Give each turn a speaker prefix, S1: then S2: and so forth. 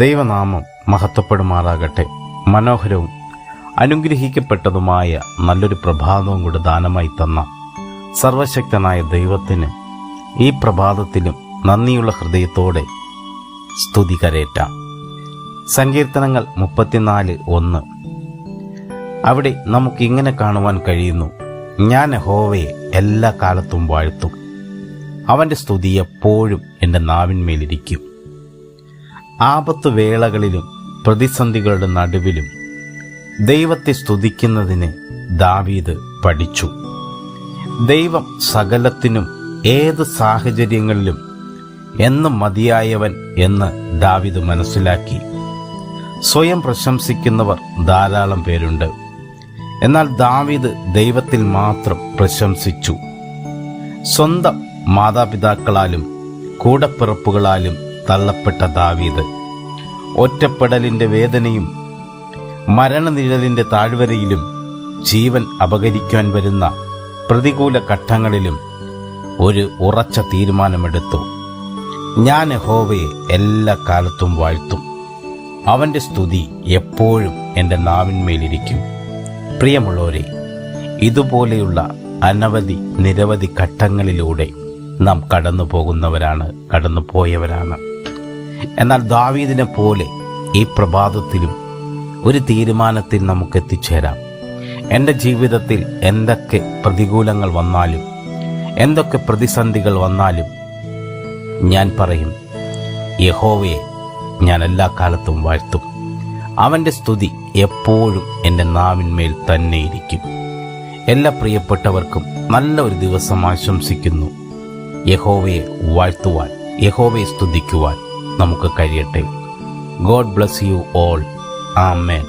S1: ദൈവനാമം മഹത്വപ്പെടുമാറാകട്ടെ. മനോഹരവും അനുഗ്രഹിക്കപ്പെട്ടതുമായ നല്ലൊരു പ്രഭാതവും കൂടി ദാനമായി തന്ന സർവശക്തനായ ദൈവത്തിന് ഈ പ്രഭാതത്തിലും നന്ദിയുള്ള ഹൃദയത്തോടെ സ്തുതി കരേറ്റാം. സങ്കീർത്തനങ്ങൾ 34:1. അവിടെ നമുക്കിങ്ങനെ കാണുവാൻ കഴിയുന്നു: ഞാൻ യഹോവയെ എല്ലാ കാലത്തും വാഴ്ത്തും, അവൻ്റെ സ്തുതി എപ്പോഴും എൻ്റെ നാവിന്മേലിരിക്കും. ആപത്തു വേളകളിലും പ്രതിസന്ധികളുടെ നടുവിലും ദൈവത്തെ സ്തുതിക്കുന്നതിന് ദാവീദ് പഠിച്ചു. ദൈവം സകലത്തിനും ഏത് സാഹചര്യങ്ങളിലും എന്നും മതിയായവൻ എന്ന് ദാവീദ് മനസ്സിലാക്കി. സ്വയം പ്രശംസിക്കുന്നവർ ധാരാളം പേരുണ്ട്. എന്നാൽ ദാവീദ് ദൈവത്തിൽ മാത്രം പ്രശംസിച്ചു. സ്വന്തം മാതാപിതാക്കളാലും കൂടപ്പിറപ്പുകളാലും തള്ളപ്പെട്ട ദാവീദ് ഒറ്റപ്പെടലിൻ്റെ വേദനയും മരണനിഴലിൻ്റെ താഴ്വരയിലും ജീവൻ അപഹരിക്കാൻ വരുന്ന പ്രതികൂല ഘട്ടങ്ങളിലും ഒരു ഉറച്ച തീരുമാനമെടുത്തു: ഞാൻ യഹോവയെ എല്ലാ കാലത്തും വാഴ്ത്തും, അവൻ്റെ സ്തുതി എപ്പോഴും എൻ്റെ നാവിന്മേലിരിക്കും. പ്രിയമുള്ളവരെ, ഇതുപോലെയുള്ള നിരവധി ഘട്ടങ്ങളിലൂടെ നാം കടന്നു പോയവരാണ്. എന്നാൽ ദാവീദിനെ പോലെ ഈ പ്രഭാതത്തിലും ഒരു തീരുമാനത്തിൽ നമുക്ക് എത്തിച്ചേരാം. എൻ്റെ ജീവിതത്തിൽ എന്തൊക്കെ പ്രതികൂലങ്ങൾ വന്നാലും, എന്തൊക്കെ പ്രതിസന്ധികൾ വന്നാലും ഞാൻ പറയും: യഹോവയെ ഞാൻ എല്ലാ കാലത്തും വാഴ്ത്തും, അവൻ്റെ സ്തുതി എപ്പോഴും എൻ്റെ നാവിന്മേൽ തന്നെ ഇരിക്കും. എല്ലാ പ്രിയപ്പെട്ടവർക്കും നല്ല ഒരു ദിവസം ആശംസിക്കുന്നു. യഹോവയെ വാഴ്ത്തുവാൻ, യഹോവയെ സ്തുതിക്കുവാൻ നമുക്ക് കഴിയട്ടെ. God bless you all. Amen.